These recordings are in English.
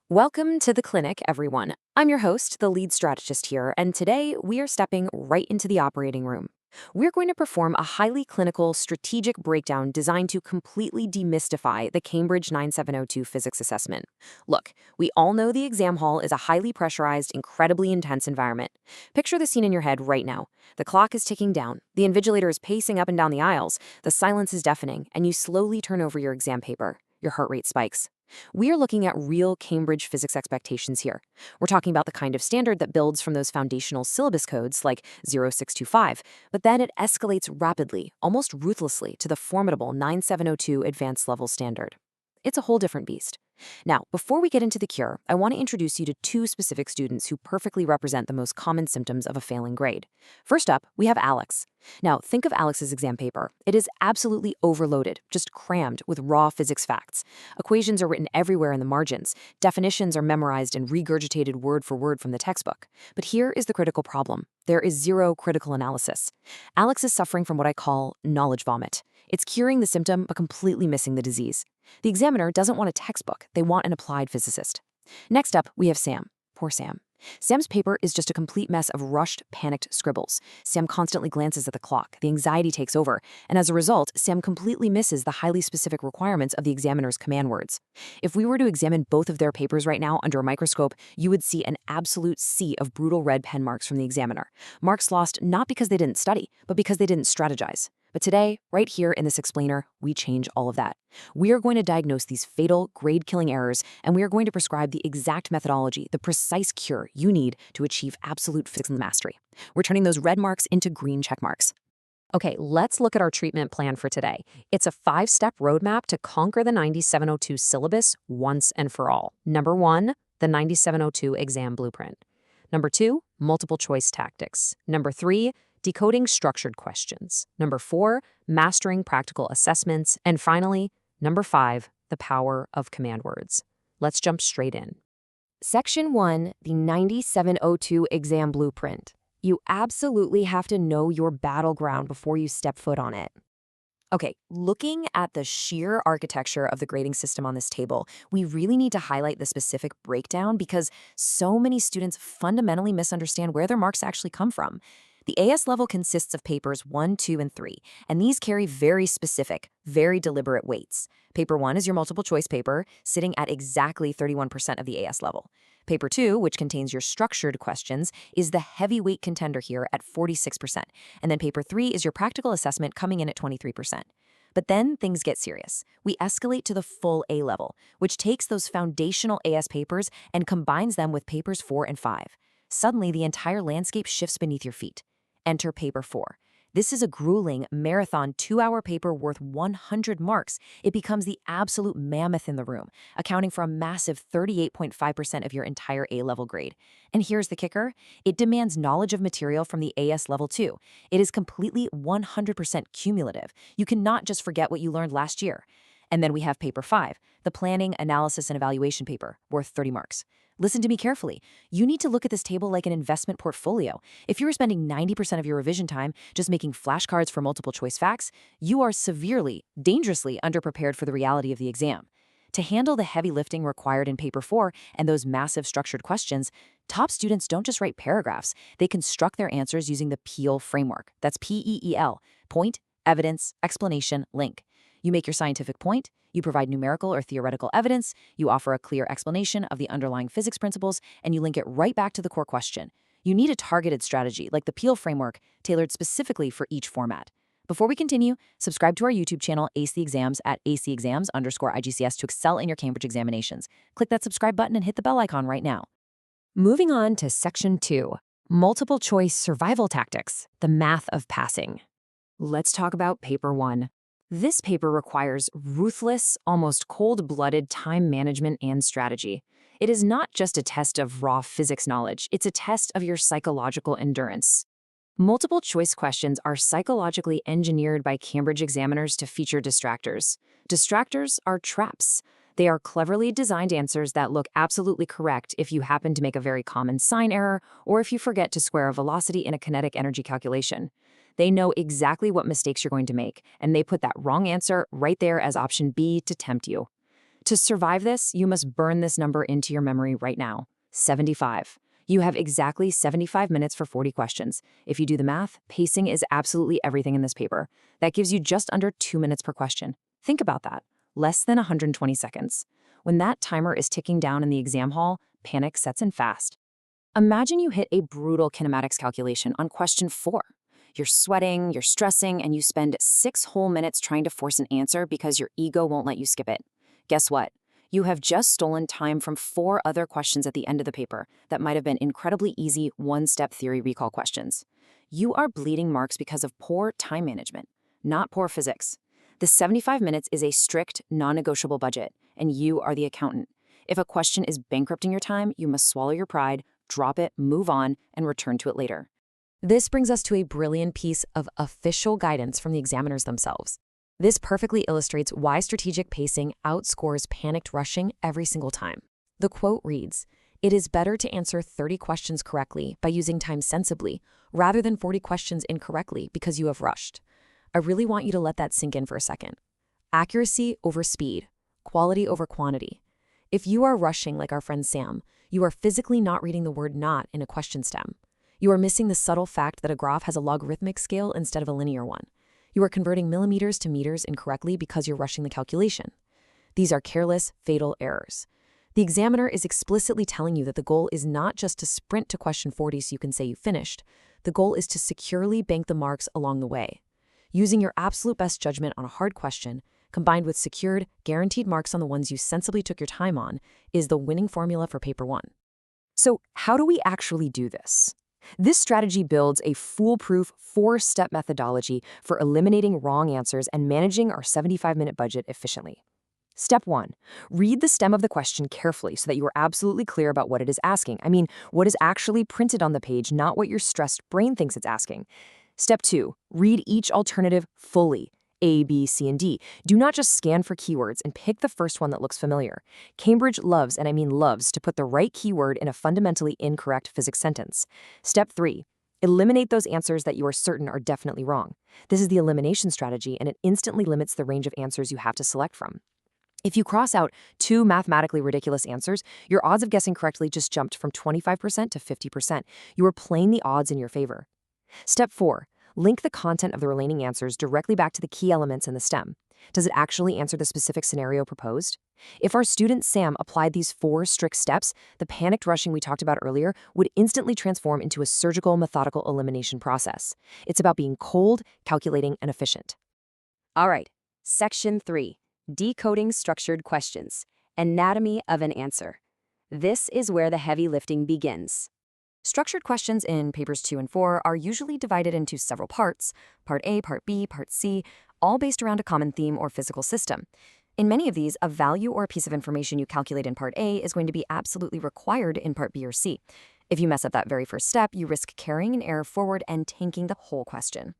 Welcome to the clinic, everyone. I'm your host, the lead strategist here, and today we are stepping right into the operating room. We're going to perform a highly clinical, strategic breakdown designed to completely demystify the Cambridge 9702 physics assessment. Look, we all know the exam hall is a highly pressurized, incredibly intense environment. Picture the scene in your head right now. The clock is ticking down, the invigilator is pacing up and down the aisles, the silence is deafening, and you slowly turn over your exam paper. Your heart rate spikes. We are looking at real Cambridge physics expectations here. We're talking about the kind of standard that builds from those foundational syllabus codes like 0625, but then it escalates rapidly, almost ruthlessly, to the formidable 9702 advanced level standard. It's a whole different beast. Now, before we get into the cure, I want to introduce you to two specific students who perfectly represent the most common symptoms of a failing grade. First up, we have Alex. Now, think of Alex's exam paper. It is absolutely overloaded, just crammed with raw physics facts. Equations are written everywhere in the margins. Definitions are memorized and regurgitated word for word from the textbook. But here is the critical problem. There is zero critical analysis. Alex is suffering from what I call knowledge vomit. It's curing the symptom, but completely missing the disease. The examiner doesn't want a textbook, they want an applied physicist. Next up, we have Sam. Poor Sam. Sam's paper is just a complete mess of rushed, panicked scribbles. Sam constantly glances at the clock, the anxiety takes over, and as a result, Sam completely misses the highly specific requirements of the examiner's command words. If we were to examine both of their papers right now under a microscope, you would see an absolute sea of brutal red pen marks from the examiner. Marks lost not because they didn't study, but because they didn't strategize. But today, right here in this explainer, we change all of that. We are going to diagnose these fatal, grade-killing errors, and we are going to prescribe the exact methodology, the precise cure you need to achieve absolute physics mastery. We're turning those red marks into green check marks. Okay, let's look at our treatment plan for today. It's a 5-step roadmap to conquer the 9702 syllabus once and for all. Number 1, the 9702 exam blueprint. Number 2, multiple choice tactics. Number 3, decoding structured questions. Number 4, mastering practical assessments. And finally, number 5, the power of command words. Let's jump straight in. Section 1, the 9702 exam blueprint. You absolutely have to know your battleground before you step foot on it. Okay, looking at the sheer architecture of the grading system on this table, we really need to highlight the specific breakdown because so many students fundamentally misunderstand where their marks actually come from. The AS level consists of papers 1, 2, and 3, and these carry very specific, very deliberate weights. Paper 1 is your multiple choice paper, sitting at exactly 31% of the AS level. Paper 2, which contains your structured questions, is the heavyweight contender here at 46%, and then paper 3 is your practical assessment coming in at 23%. But then things get serious. We escalate to the full A level, which takes those foundational AS papers and combines them with papers 4 and 5. Suddenly, the entire landscape shifts beneath your feet. Enter paper 4. This is a grueling, marathon 2-hour paper worth 100 marks. It becomes the absolute mammoth in the room, accounting for a massive 38.5% of your entire A-level grade. And here's the kicker. It demands knowledge of material from the AS level too. It is completely 100% cumulative. You cannot just forget what you learned last year. And then we have paper 5, the planning, analysis, and evaluation paper, worth 30 marks. Listen to me carefully. You need to look at this table like an investment portfolio. If you are spending 90% of your revision time just making flashcards for multiple choice facts, you are severely, dangerously underprepared for the reality of the exam. To handle the heavy lifting required in paper 4 and those massive structured questions, top students don't just write paragraphs. They construct their answers using the PEAL framework. That's PEEL, point, evidence, explanation, link. You make your scientific point, you provide numerical or theoretical evidence, you offer a clear explanation of the underlying physics principles, and you link it right back to the core question. You need a targeted strategy like the PEAL framework tailored specifically for each format. Before we continue, subscribe to our YouTube channel, Ace the Exams, at acexams_IGCS to excel in your Cambridge examinations. Click that subscribe button and hit the bell icon right now. Moving on to Section 2, Multiple Choice Survival Tactics, the Math of Passing. Let's talk about Paper 1. This paper requires ruthless, almost cold-blooded time management and strategy. It is not just a test of raw physics knowledge, it's a test of your psychological endurance. Multiple choice questions are psychologically engineered by Cambridge examiners to feature distractors. Distractors are traps. They are cleverly designed answers that look absolutely correct if you happen to make a very common sign error or if you forget to square a velocity in a kinetic energy calculation. They know exactly what mistakes you're going to make, and they put that wrong answer right there as option B to tempt you. To survive this, you must burn this number into your memory right now. 75. You have exactly 75 minutes for 40 questions. If you do the math, pacing is absolutely everything in this paper. That gives you just under 2 minutes per question. Think about that. Less than 120 seconds. When that timer is ticking down in the exam hall, panic sets in fast. Imagine you hit a brutal kinematics calculation on question 4. You're sweating, you're stressing, and you spend 6 whole minutes trying to force an answer because your ego won't let you skip it. Guess what? You have just stolen time from 4 other questions at the end of the paper that might have been incredibly easy one-step theory recall questions. You are bleeding marks because of poor time management, not poor physics. The 75 minutes is a strict, non-negotiable budget, and you are the accountant. If a question is bankrupting your time, you must swallow your pride, drop it, move on, and return to it later. This brings us to a brilliant piece of official guidance from the examiners themselves. This perfectly illustrates why strategic pacing outscores panicked rushing every single time. The quote reads, "It is better to answer 30 questions correctly by using time sensibly, rather than 40 questions incorrectly because you have rushed." I really want you to let that sink in for a second. Accuracy over speed, quality over quantity. If you are rushing like our friend Sam, you are physically not reading the word "not" in a question stem. You are missing the subtle fact that a graph has a logarithmic scale instead of a linear one. You are converting millimeters to meters incorrectly because you're rushing the calculation. These are careless, fatal errors. The examiner is explicitly telling you that the goal is not just to sprint to question 40 so you can say you finished. The goal is to securely bank the marks along the way. Using your absolute best judgment on a hard question, combined with secured, guaranteed marks on the ones you sensibly took your time on, is the winning formula for paper 1. So how do we actually do this? This strategy builds a foolproof 4-step methodology for eliminating wrong answers and managing our 75-minute budget efficiently. Step 1. Read the stem of the question carefully so that you are absolutely clear about what it is asking. I mean, what is actually printed on the page, not what your stressed brain thinks it's asking. Step 2. Read each alternative fully. A, B, C, and D. Do not just scan for keywords and pick the first one that looks familiar. Cambridge loves, and I mean loves, to put the right keyword in a fundamentally incorrect physics sentence. Step 3. Eliminate those answers that you are certain are definitely wrong. This is the elimination strategy, and it instantly limits the range of answers you have to select from. If you cross out 2 mathematically ridiculous answers, your odds of guessing correctly just jumped from 25% to 50%. You are playing the odds in your favor. Step 4. Link the content of the remaining answers directly back to the key elements in the stem. Does it actually answer the specific scenario proposed? If our student Sam applied these 4 strict steps, the panicked rushing we talked about earlier would instantly transform into a surgical, methodical elimination process. It's about being cold, calculating, and efficient. All right, Section 3, Decoding Structured Questions, Anatomy of an Answer. This is where the heavy lifting begins. Structured questions in papers 2 and 4 are usually divided into several parts, part A, part B, part C, all based around a common theme or physical system. In many of these, a value or a piece of information you calculate in part A is going to be absolutely required in part B or C. If you mess up that very first step, you risk carrying an error forward and tanking the whole question.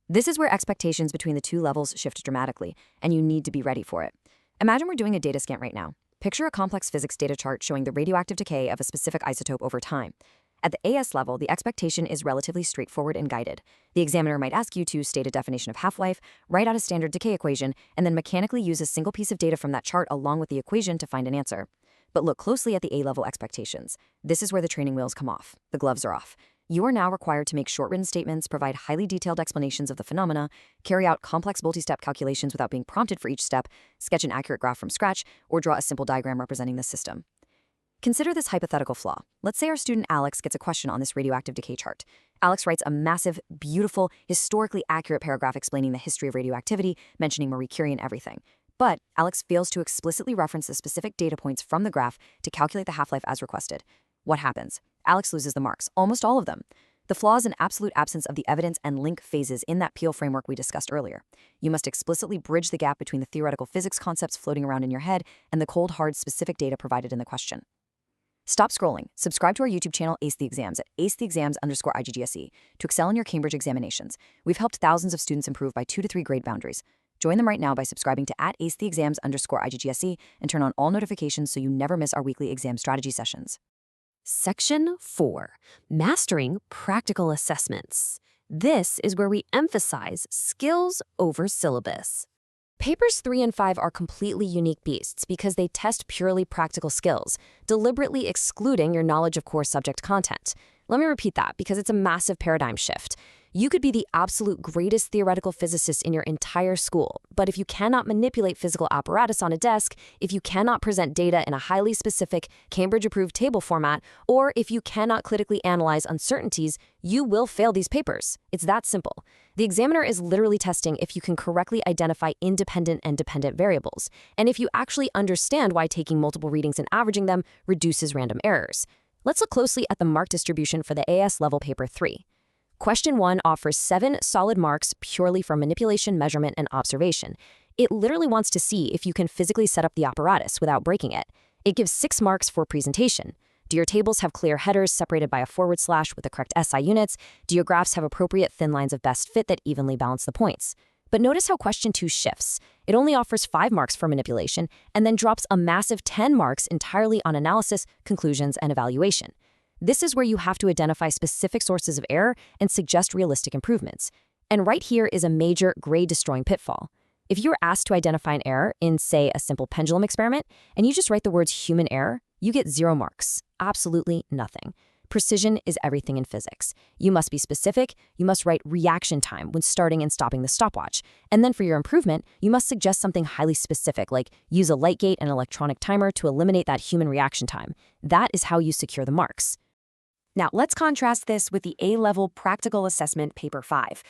This is where expectations between the 2 levels shift dramatically, and you need to be ready for it. Imagine we're doing a data scan right now. Picture a complex physics data chart showing the radioactive decay of a specific isotope over time. At the AS level, the expectation is relatively straightforward and guided. The examiner might ask you to state a definition of half-life, write out a standard decay equation, and then mechanically use a single piece of data from that chart along with the equation to find an answer. But look closely at the A-level expectations. This is where the training wheels come off. The gloves are off. You are now required to make short-written statements, provide highly detailed explanations of the phenomena, carry out complex multi-step calculations without being prompted for each step, sketch an accurate graph from scratch, or draw a simple diagram representing the system. Consider this hypothetical flaw. Let's say our student Alex gets a question on this radioactive decay chart. Alex writes a massive, beautiful, historically accurate paragraph explaining the history of radioactivity, mentioning Marie Curie and everything. But Alex fails to explicitly reference the specific data points from the graph to calculate the half-life as requested. What happens? Alex loses the marks, almost all of them. The flaw is an absolute absence of the evidence and link phases in that Peel framework we discussed earlier. You must explicitly bridge the gap between the theoretical physics concepts floating around in your head and the cold, hard, specific data provided in the question. Stop scrolling. Subscribe to our YouTube channel, Ace the Exams, at acetheexams_IGCSE to excel in your Cambridge examinations. We've helped thousands of students improve by 2 to 3 grade boundaries. Join them right now by subscribing to @acetheexams_IGCSE and turn on all notifications so you never miss our weekly exam strategy sessions. Section 4, Mastering Practical Assessments. This is where we emphasize skills over syllabus. Papers 3 and 5 are completely unique beasts because they test purely practical skills, deliberately excluding your knowledge of core subject content. Let me repeat that because it's a massive paradigm shift. You could be the absolute greatest theoretical physicist in your entire school, but if you cannot manipulate physical apparatus on a desk, if you cannot present data in a highly specific, Cambridge-approved table format, or if you cannot critically analyze uncertainties, you will fail these papers. It's that simple. The examiner is literally testing if you can correctly identify independent and dependent variables, and if you actually understand why taking multiple readings and averaging them reduces random errors. Let's look closely at the mark distribution for the AS level paper 3. Question 1 offers 7 solid marks purely for manipulation, measurement, and observation. It literally wants to see if you can physically set up the apparatus without breaking it. It gives 6 marks for presentation. Do your tables have clear headers separated by a forward slash with the correct SI units? Do your graphs have appropriate thin lines of best fit that evenly balance the points? But notice how question 2 shifts. It only offers 5 marks for manipulation and then drops a massive 10 marks entirely on analysis, conclusions, and evaluation. This is where you have to identify specific sources of error and suggest realistic improvements. And right here is a major grade-destroying pitfall. If you were asked to identify an error in, say, a simple pendulum experiment, and you just write the words human error, you get 0 marks. Absolutely nothing. Precision is everything in physics. You must be specific, you must write reaction time when starting and stopping the stopwatch. And then for your improvement, you must suggest something highly specific, like use a light gate and electronic timer to eliminate that human reaction time. That is how you secure the marks. Now, let's contrast this with the A-level practical assessment paper 5.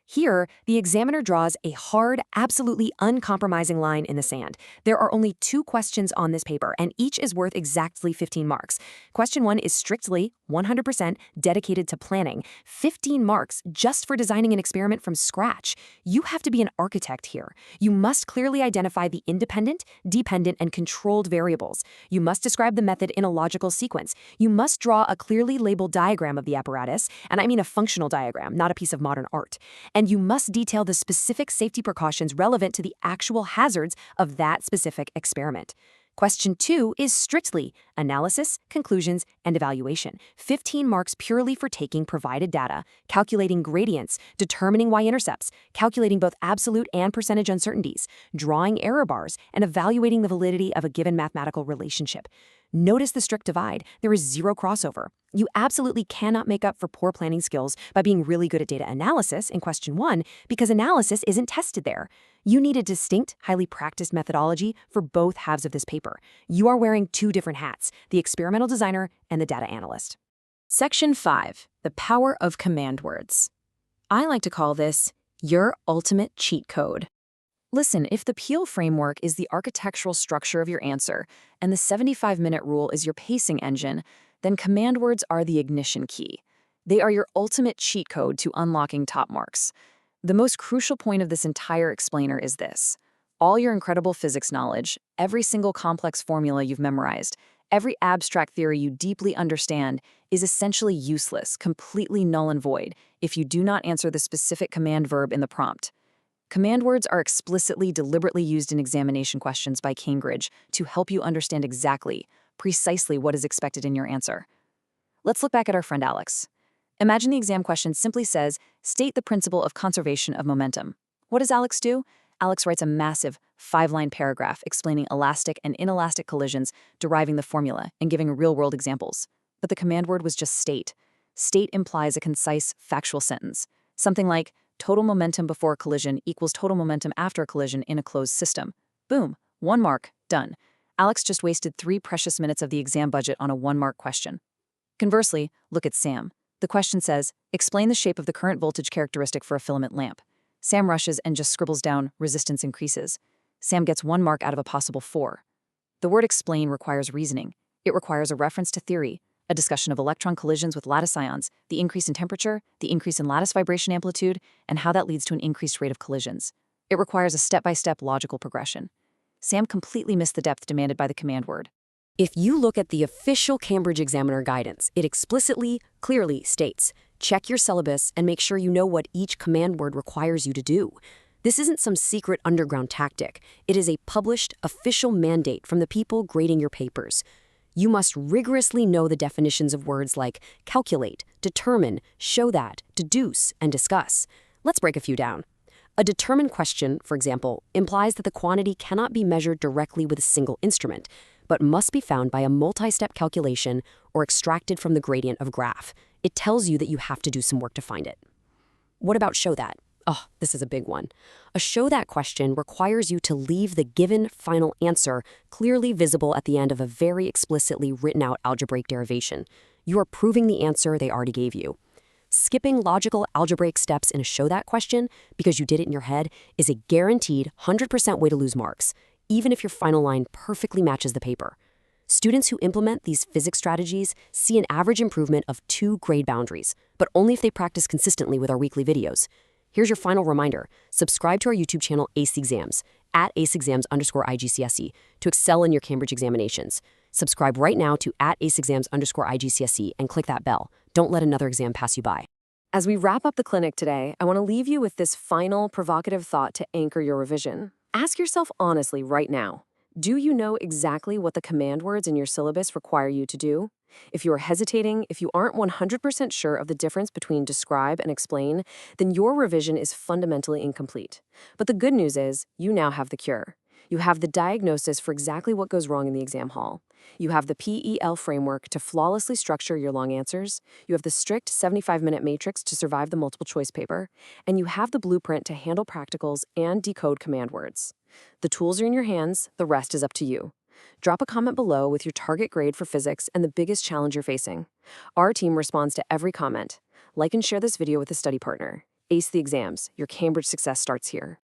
Here, the examiner draws a hard, absolutely uncompromising line in the sand. There are only 2 questions on this paper, and each is worth exactly 15 marks. Question 1 is strictly 100% dedicated to planning. 15 marks just for designing an experiment from scratch. You have to be an architect here. You must clearly identify the independent, dependent, and controlled variables. You must describe the method in a logical sequence. You must draw a clearly labeled diagram of the apparatus, and I mean a functional diagram, not a piece of modern art. And you must detail the specific safety precautions relevant to the actual hazards of that specific experiment. Question 2 is strictly analysis, conclusions, and evaluation. 15 marks purely for taking provided data, calculating gradients, determining y-intercepts, calculating both absolute and percentage uncertainties, drawing error bars, and evaluating the validity of a given mathematical relationship. Notice the strict divide. There is 0 crossover. You absolutely cannot make up for poor planning skills by being really good at data analysis in question 1 because analysis isn't tested there. You need a distinct, highly practiced methodology for both halves of this paper. You are wearing 2 different hats, the experimental designer and the data analyst. Section 5, the power of command words. I like to call this your ultimate cheat code. Listen, if the Peel framework is the architectural structure of your answer and the 75-minute rule is your pacing engine, then command words are the ignition key. They are your ultimate cheat code to unlocking top marks. The most crucial point of this entire explainer is this. All your incredible physics knowledge, every single complex formula you've memorized, every abstract theory you deeply understand is essentially useless, completely null and void, if you do not answer the specific command verb in the prompt. Command words are explicitly, deliberately used in examination questions by Cambridge to help you understand exactly, precisely what is expected in your answer. Let's look back at our friend Alex. Imagine the exam question simply says, state the principle of conservation of momentum. What does Alex do? Alex writes a massive 5-line paragraph explaining elastic and inelastic collisions, deriving the formula, and giving real-world examples. But the command word was just state. State implies a concise, factual sentence. Something like, total momentum before a collision equals total momentum after a collision in a closed system. Boom, 1 mark, done. Alex just wasted 3 precious minutes of the exam budget on a 1-mark question. Conversely, look at Sam. The question says, explain the shape of the current voltage characteristic for a filament lamp. Sam rushes and just scribbles down, resistance increases. Sam gets 1 mark out of a possible 4. The word explain requires reasoning. It requires a reference to theory, a discussion of electron collisions with lattice ions, the increase in temperature, the increase in lattice vibration amplitude, and how that leads to an increased rate of collisions. It requires a step-by-step logical progression. Sam completely missed the depth demanded by the command word. If you look at the official Cambridge Examiner guidance, it explicitly, clearly states, check your syllabus and make sure you know what each command word requires you to do. This isn't some secret underground tactic. It is a published, official mandate from the people grading your papers. You must rigorously know the definitions of words like calculate, determine, show that, deduce, and discuss. Let's break a few down. A determined question, for example, implies that the quantity cannot be measured directly with a single instrument, but must be found by a multi-step calculation or extracted from the gradient of a graph. It tells you that you have to do some work to find it. What about show that? Oh, this is a big one. A show that question requires you to leave the given final answer clearly visible at the end of a very explicitly written out algebraic derivation. You are proving the answer they already gave you. Skipping logical algebraic steps in a show that question because you did it in your head is a guaranteed 100% way to lose marks, even if your final line perfectly matches the paper. Students who implement these physics strategies see an average improvement of 2 grade boundaries, but only if they practice consistently with our weekly videos. Here's your final reminder. Subscribe to our YouTube channel ACE Exams, at @aceexams_IGCSE, to excel in your Cambridge examinations. Subscribe right now to @aceexams_IGCSE and click that bell. Don't let another exam pass you by. As we wrap up the clinic today, I want to leave you with this final provocative thought to anchor your revision. Ask yourself honestly right now, do you know exactly what the command words in your syllabus require you to do? If you are hesitating, if you aren't 100% sure of the difference between describe and explain, then your revision is fundamentally incomplete. But the good news is, you now have the cure. You have the diagnosis for exactly what goes wrong in the exam hall. You have the PEL framework to flawlessly structure your long answers. You have the strict 75-minute matrix to survive the multiple choice paper. And you have the blueprint to handle practicals and decode command words. The tools are in your hands, the rest is up to you. Drop a comment below with your target grade for physics and the biggest challenge you're facing. Our team responds to every comment. Like and share this video with a study partner. Ace the exams. Your Cambridge success starts here.